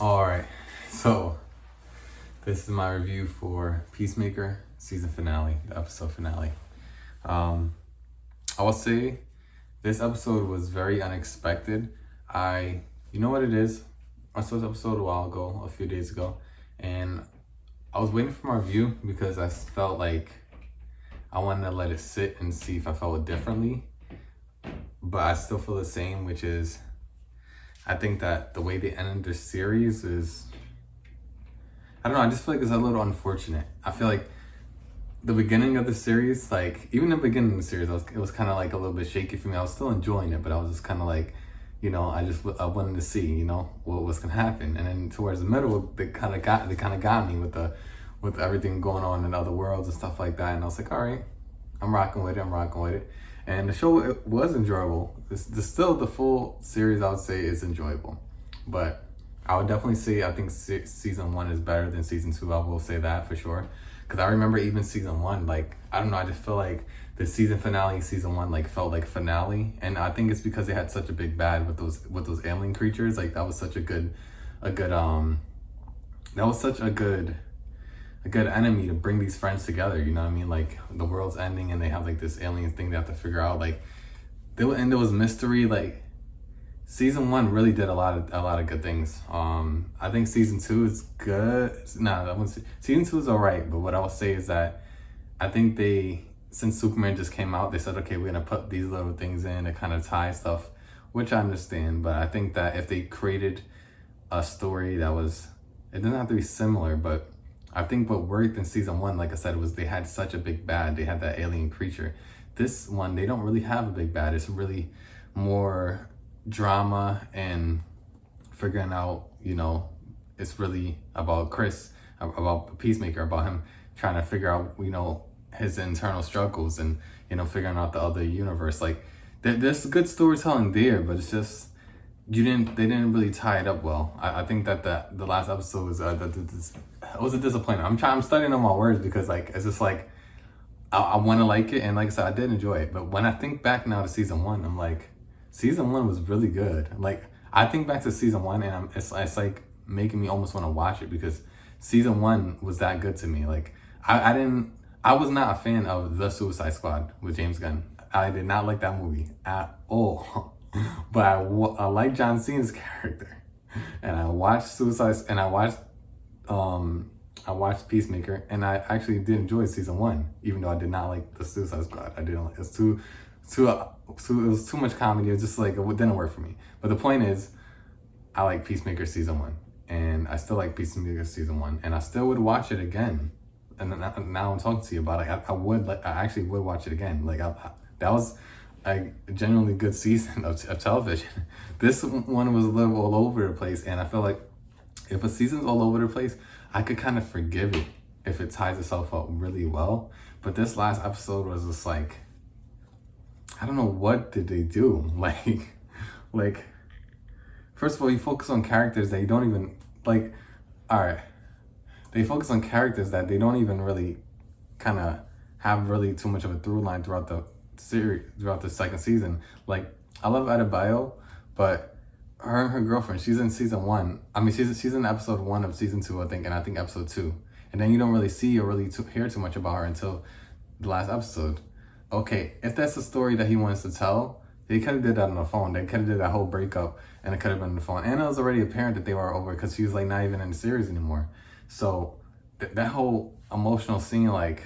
Alright, so this is my review for Peacemaker season finale, the episode finale. I will say this episode was very unexpected. You know what it is? I saw this episode a few days ago, and I was waiting for my review because I felt like I wanted to let it sit and see if I felt it differently. But I still feel the same, which is I think that the way they ended the series is, I don't know, I just feel like it's a little unfortunate. I feel like the beginning of the series, like, even the beginning of the series, it was kind of like a little bit shaky for me. I was still enjoying it, but I was just kind of like, I wanted to see, what was gonna happen. And then towards the middle, they kind of got me with everything going on in other worlds and stuff like that. And I was like, all right, I'm rocking with it. And the show, it was enjoyable. Still, the full series, I would say, is enjoyable. But I would definitely say I think season 1 is better than season 2. I will say that for sure. Because I remember even season 1, like, I don't know, I just feel like the season finale, season 1, like, felt like finale. And I think it's because they had such a big bad with those alien creatures. Like, that was such a good enemy to bring these friends together, you know what I mean? Like, the world's ending and they have like this alien thing they have to figure out. Like, there was mystery. Like, season 1 really did a lot of good things. I think season 2 is good. Season 2 is alright, but what I will say is that I think since Superman just came out, they said, okay, we're gonna put these little things in to kind of tie stuff, which I understand. But I think that if they created a story that it doesn't have to be similar, but I think what worked in season 1, like I said, was they had such a big bad. They had that alien creature. This one, they don't really have a big bad. It's really more drama and figuring out, it's really about Chris, about Peacemaker, about him trying to figure out, his internal struggles and, figuring out the other universe. Like, there's good storytelling there, but it's just, they didn't really tie it up well. I think that the last episode was it was a disappointment. I'm studying on my words because, like, it's just like I want to like it, and like I said, I did enjoy it. But when I think back now to season 1, I'm like, season 1 was really good. Like, I think back to season 1, and it's like making me almost want to watch it because season 1 was that good to me. Like, I was not a fan of The Suicide Squad with James Gunn. I did not like that movie at all. But I like John Cena's character, and I watched I watched Peacemaker, and I actually did enjoy season 1, even though I did not like the Suicide Squad. I didn't like it. It was too much comedy. It was just like, it didn't work for me. But the point is, I like Peacemaker season 1, and I still like Peacemaker season 1, and I still would watch it again. And now I'm talking to you about it. I actually would watch it again. Like, that was a genuinely good season of television. This one was a little all over the place, and I feel like if a season's all over the place, I could kind of forgive it if it ties itself up really well. But this last episode was just like, I don't know, what did they do? Like, first of all, you focus on characters that you don't even, like, all right, they focus on characters that they don't even really kind of have really too much of a through line throughout the series, throughout the second season. Like, I love Adebayo, but her girlfriend, she's in season 1. I mean, she's in episode 1 of season 2, I think, and I think episode 2. And then you don't really see or really hear too much about her until the last episode. Okay, if that's the story that he wants to tell, they could have did that on the phone. They could have did that whole breakup, and it could have been on the phone. And it was already apparent that they were over because she was like not even in the series anymore. So that whole emotional scene, like,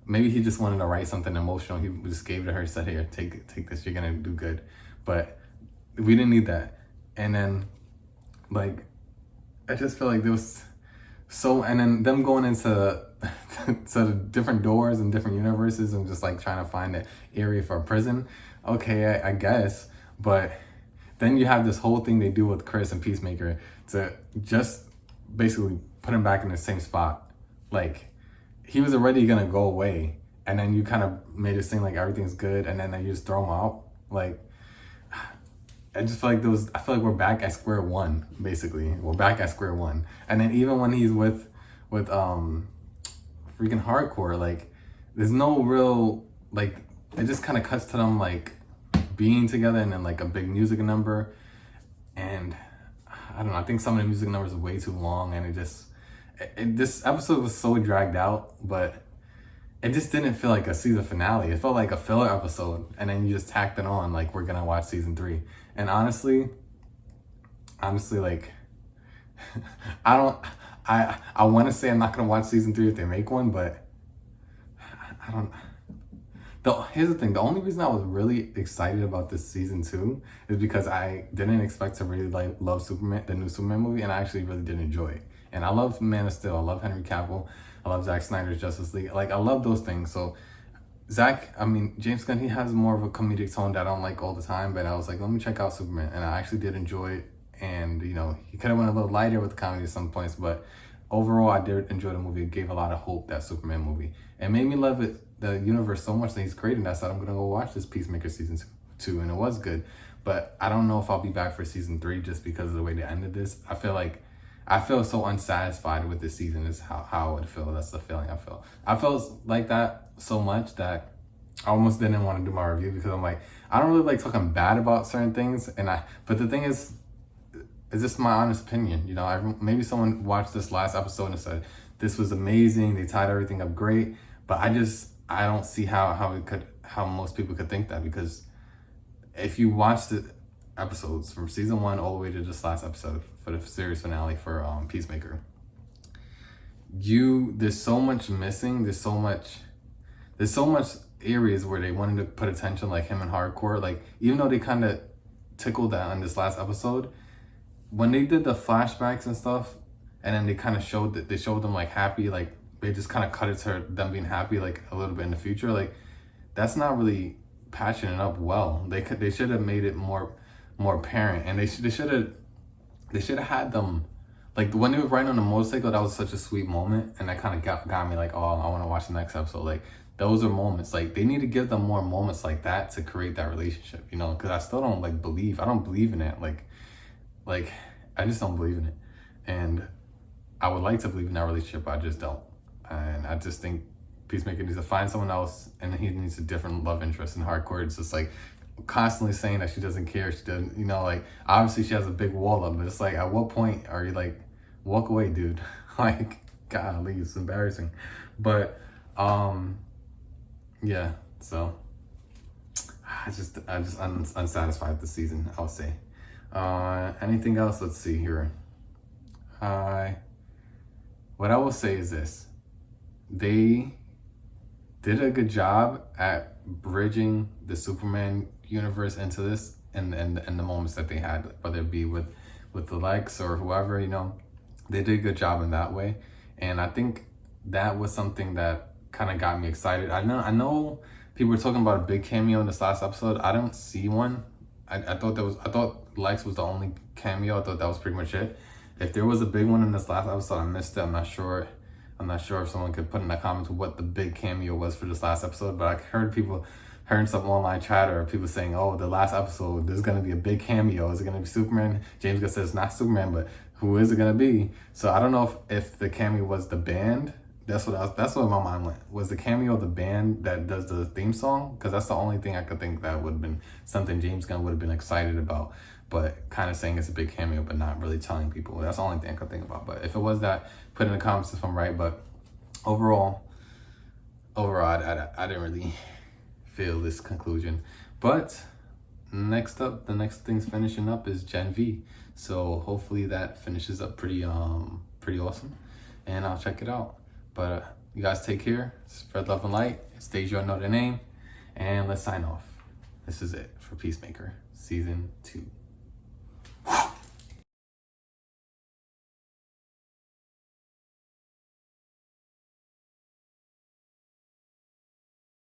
maybe he just wanted to write something emotional. He just gave it to her, said, here, take this, you're gonna do good. But we didn't need that. And then, like, I just feel like there was and then them going into to different doors and different universes and just like trying to find an area for a prison. Okay, I guess. But then you have this whole thing they do with Chris and Peacemaker to just basically put him back in the same spot. Like, he was already gonna go away, and then you kind of made it seem like everything's good, and then you just throw him out. Like, I just feel like I feel like we're back at square one, basically. We're back at square one. And then even when he's with freaking Hardcore, like, there's no real, like, it just kind of cuts to them like being together and then like a big music number, and I don't know. I think some of the music numbers are way too long, and this episode was so dragged out, but it just didn't feel like a season finale. It felt like a filler episode, and then you just tacked it on like we're gonna watch season 3. And honestly, like I don't. I want to say I'm not gonna watch season 3 if they make one, but I don't. Here's the thing. The only reason I was really excited about this season 2 is because I didn't expect to really love Superman, the new Superman movie, and I actually really did enjoy it. And I love Man of Steel. I love Henry Cavill. I love Zack Snyder's Justice League. Like, I love those things. So James Gunn, he has more of a comedic tone that I don't like all the time, but I was like, let me check out Superman, and I actually did enjoy it. And you know, he could have went a little lighter with the comedy at some points, but overall, I did enjoy the movie. It gave a lot of hope, that Superman movie. It made me love the universe so much that he's created. I said I'm gonna go watch this Peacemaker season 2, and it was good. But I don't know if I'll be back for season 3 just because of the way they ended this. I feel so unsatisfied with this season is how I would feel. That's the feeling I felt. I felt like that so much that I almost didn't want to do my review because I'm like, I don't really like talking bad about certain things. But the thing is, it's just my honest opinion. You know, maybe someone watched this last episode and said, this was amazing, they tied everything up great. But I don't see how most people could think that, because if you watch the episodes from season 1 all the way to this last episode for the series finale for Peacemaker, there's so much missing. There's so much areas where they wanted to put attention, like him and Hardcore. Like, even though they kind of tickled that on this last episode, when they did the flashbacks and stuff, and then they kind of showed them like happy, like they just kind of cut it to them being happy like a little bit in the future. Like, that's not really patching it up well. They should have made it more apparent, and they should have had them, like when they were riding on the motorcycle. That was such a sweet moment, and that kind of got me like, oh, I want to watch the next episode. Like, those are moments, like they need to give them more moments like that to create that relationship, you know, because I still don't I don't believe in it. Like I just don't believe in it, and I would like to believe in that relationship, but I just don't. And I just think Peacemaker needs to find someone else, and he needs a different love interest. In Hardcore, it's just like constantly saying that she doesn't care. She doesn't, you know, like obviously she has a big wall up, but it's like, at what point are you like, walk away, dude? Like, golly, it's embarrassing. But yeah, so I just unsatisfied with the season, I'll say. Anything else? Let's see here. What I will say is this: they did a good job at bridging the Superman universe into this, and the moments that they had, whether it be with the Lex or whoever, you know, they did a good job in that way. And I think that was something that kind of got me excited. I know people were talking about a big cameo in this last episode. I don't see one. I thought Lex was the only cameo. I thought that was pretty much it. If there was a big one in this last episode, I missed it. I'm not sure if someone could put in the comments what the big cameo was for this last episode. But I heard some online chatter, people saying, oh, the last episode, there's going to be a big cameo. Is it going to be Superman? James Gunn says it's not Superman, but who is it going to be? So I don't know if the cameo was the band. That's what my mind went. Was the cameo the band that does the theme song? Because that's the only thing I could think that would have been something James Gunn would have been excited about, but kind of saying it's a big cameo, but not really telling people. That's the only thing I could think about. But if it was that, put in the comments if I'm right. But overall, I didn't really feel this conclusion. But next up, the next thing's finishing up is Gen V. So hopefully that finishes up pretty awesome, and I'll check it out. But you guys take care, spread love and light, Stasia, know the name, and let's sign off. This is it for Peacemaker Season 2.